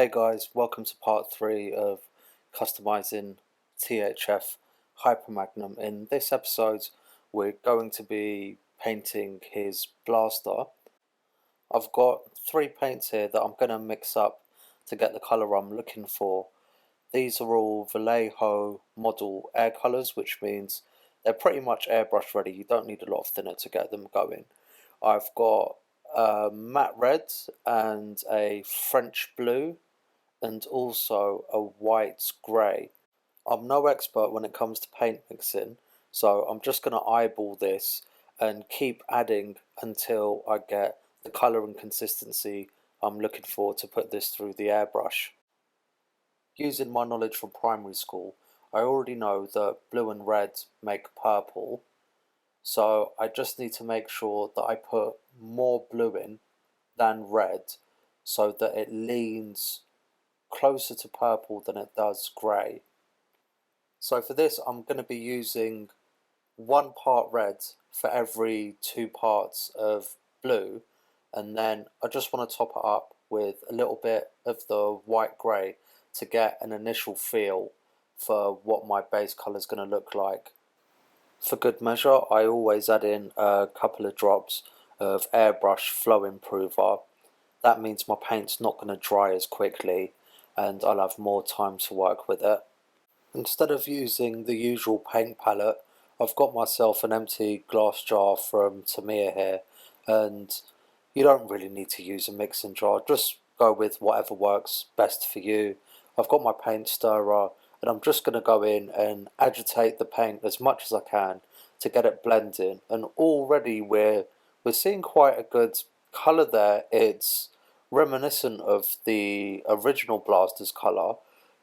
Hey guys, welcome to part 3 of customizing THF Hyper Magnum. In this episode, we're going to be painting his blaster. I've got 3 paints here that I'm going to mix up to get the colour I'm looking for. These are all Vallejo model air colours, which means they're pretty much airbrush ready. You don't need a lot of thinner to get them going. I've got matte red and a French blue and also a white grey. I'm no expert when it comes to paint mixing, so I'm just going to eyeball this and keep adding until I get the colour and consistency I'm looking for to put this through the airbrush. Using my knowledge from primary school, I already know that blue and red make purple, so I just need to make sure that I put more blue in than red so that it leans closer to purple than it does grey. So for this I'm going to be using 1 part red for every 2 parts of blue, and then I just want to top it up with a little bit of the white grey to get an initial feel for what my base colour is going to look like. For good measure, I always add in a couple of drops of airbrush flow improver. That means my paint's not going to dry as quickly and I'll have more time to work with it. Instead of using the usual paint palette, I've got myself an empty glass jar from Tamiya here, and you don't really need to use a mixing jar, just go with whatever works best for you. I've got my paint stirrer and I'm just going to go in and agitate the paint as much as I can to get it blending, and already we're seeing quite a good colour there. It's reminiscent of the original blaster's colour,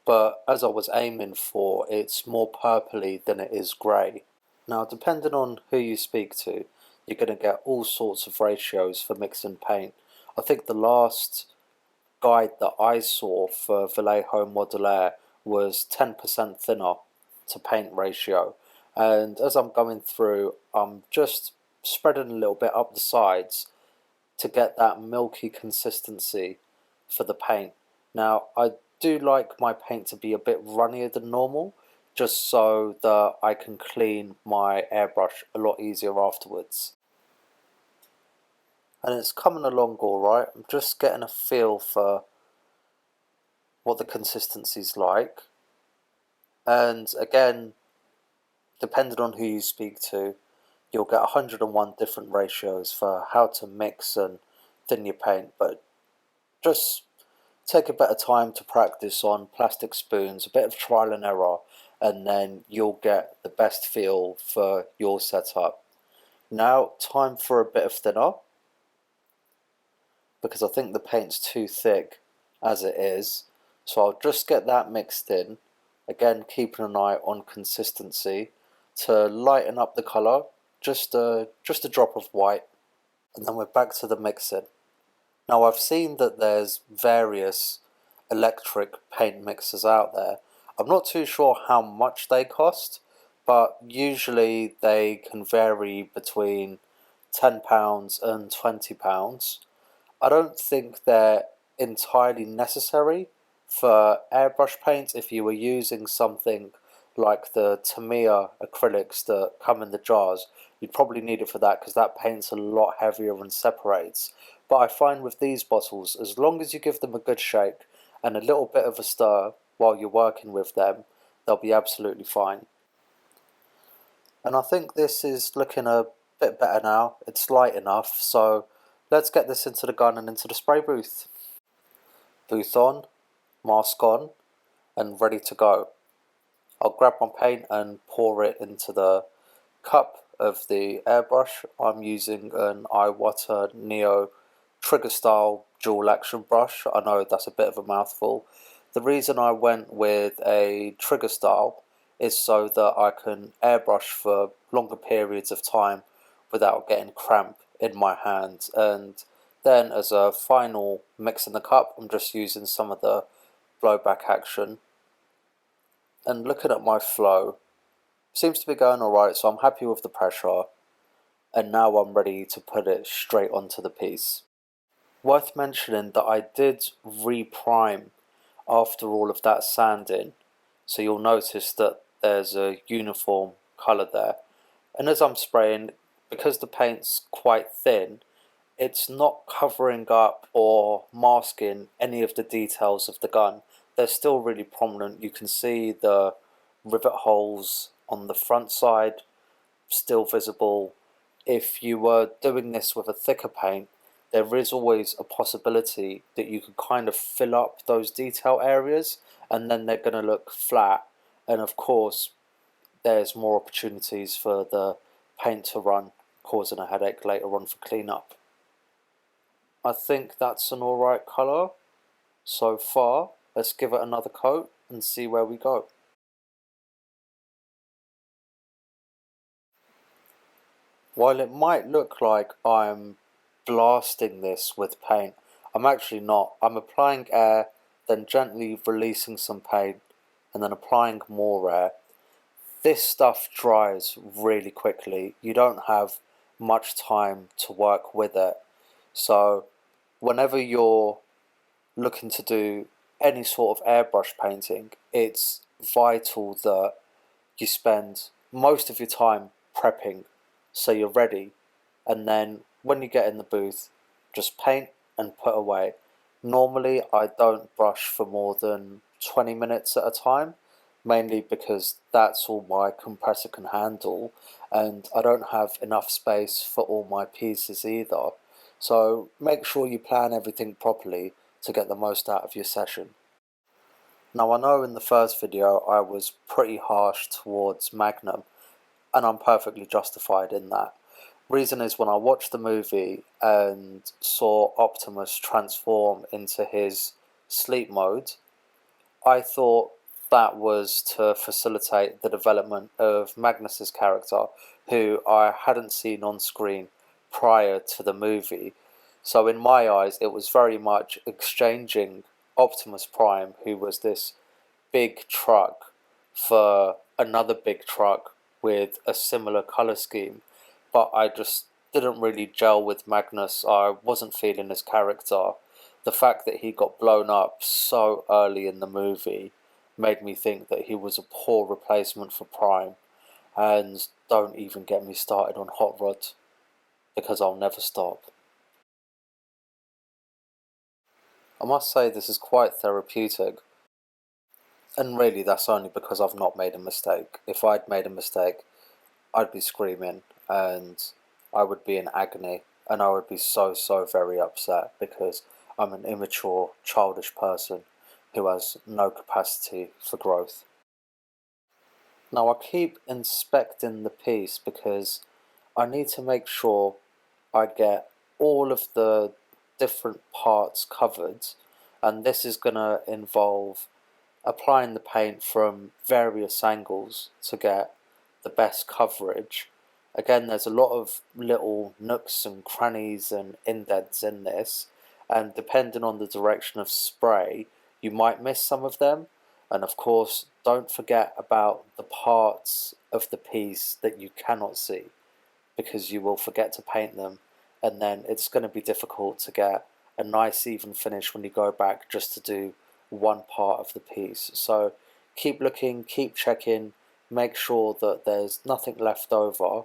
but as I was aiming for, it's more purpley than it is grey. Now, depending on who you speak to, you're going to get all sorts of ratios for mixing paint. I think the last guide that I saw for Vallejo Model Air was 10% thinner to paint ratio, and as I'm going through, I'm just spreading a little bit up the sides to get that milky consistency for the paint. Now, I do like my paint to be a bit runnier than normal, just so that I can clean my airbrush a lot easier afterwards. And it's coming along alright. I'm just getting a feel for what the consistency's like. And again, depending on who you speak to, you'll get 101 different ratios for how to mix and thin your paint, but just take a bit of time to practice on plastic spoons, a bit of trial and error, and then you'll get the best feel for your setup. Now, time for a bit of thinner, because I think the paint's too thick as it is, so I'll just get that mixed in, again keeping an eye on consistency to lighten up the colour, just a drop of white, and then we're back to the mixing. Now, I've seen that there's various electric paint mixers out there. I'm not too sure how much they cost, but usually they can vary between £10 and £20. I don't think they're entirely necessary for airbrush paint. If you were using something like the Tamiya acrylics that come in the jars, you'd probably need it for that, because that paint's a lot heavier and separates. But I find with these bottles, as long as you give them a good shake and a little bit of a stir while you're working with them, they'll be absolutely fine. And I think this is looking a bit better now. It's light enough, so let's get this into the gun and into the spray booth. Booth on, mask on, and ready to go. I'll grab my paint and pour it into the cup of the airbrush. I'm using an Iwata Neo trigger style dual action brush. I know that's a bit of a mouthful. The reason I went with a trigger style is so that I can airbrush for longer periods of time without getting cramp in my hands. And then as a final mix in the cup, I'm just using some of the blowback action. And looking at my flow, seems to be going alright, so I'm happy with the pressure. And now I'm ready to put it straight onto the piece. Worth mentioning that I did reprime after all of that sanding, so you'll notice that there's a uniform colour there. And as I'm spraying, because the paint's quite thin, it's not covering up or masking any of the details of the gun. They're still really prominent. You can see the rivet holes on the front side still visible. If you were doing this with a thicker paint, there is always a possibility that you could kind of fill up those detail areas and then they're going to look flat. And of course, there's more opportunities for the paint to run, causing a headache later on for cleanup. I think that's an alright colour so far. Let's give it another coat and see where we go. While it might look like I'm blasting this with paint, I'm actually not. I'm applying air, then gently releasing some paint, and then applying more air. This stuff dries really quickly. You don't have much time to work with it. So whenever you're looking to do any sort of airbrush painting, it's vital that you spend most of your time prepping so you're ready, and then when you get in the booth, just paint and put away. Normally I don't brush for more than 20 minutes at a time, mainly because that's all my compressor can handle, and I don't have enough space for all my pieces either. So make sure you plan everything properly to get the most out of your session. Now, I know in the first video I was pretty harsh towards Magnum, and I'm perfectly justified in that. Reason is, when I watched the movie and saw Optimus transform into his sleep mode, I thought that was to facilitate the development of Magnus's character, who I hadn't seen on screen prior to the movie. So in my eyes, it was very much exchanging Optimus Prime, who was this big truck, for another big truck with a similar colour scheme. But I just didn't really gel with Magnus. I wasn't feeling his character. The fact that he got blown up so early in the movie made me think that he was a poor replacement for Prime. And don't even get me started on Hot Rod, because I'll never stop. I must say this is quite therapeutic. And really, that's only because I've not made a mistake. If I'd made a mistake, I'd be screaming and I would be in agony and I would be so very upset, because I'm an immature, childish person who has no capacity for growth. Now, I keep inspecting the piece because I need to make sure I get all of the different parts covered, and this is going to involve applying the paint from various angles to get the best coverage. Again, there's a lot of little nooks and crannies and indents in this, and depending on the direction of spray, you might miss some of them. And of course, don't forget about the parts of the piece that you cannot see, because you will forget to paint them, and then it's going to be difficult to get a nice even finish when you go back just to do one part of the piece. So keep looking, keep checking, make sure that there's nothing left over,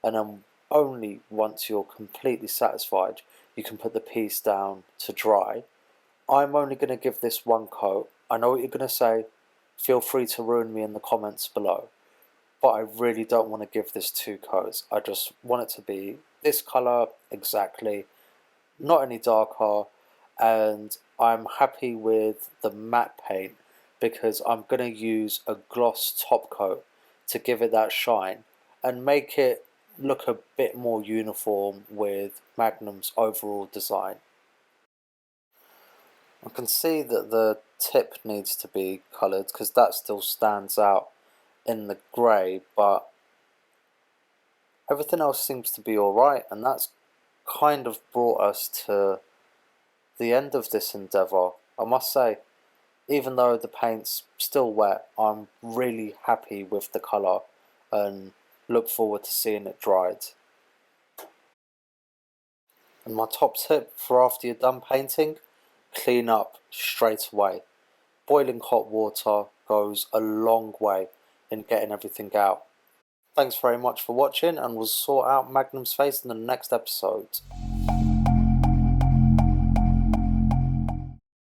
and then only once you're completely satisfied you can put the piece down to dry. I'm only going to give this one coat. I know what you're going to say, feel free to ruin me in the comments below, but I really don't want to give this two coats. I just want it to be this colour exactly, not any darker, and I'm happy with the matte paint because I'm going to use a gloss top coat to give it that shine and make it look a bit more uniform with Magnum's overall design. I can see that the tip needs to be coloured because that still stands out in the grey, but everything else seems to be alright, and that's kind of brought us to the end of this endeavour. I must say, even though the paint's still wet, I'm really happy with the colour and look forward to seeing it dried. And my top tip for after you're done painting, clean up straight away. boiling hot water goes a long way in getting everything out. Thanks very much for watching, and we'll sort out Magnum's face in the next episode.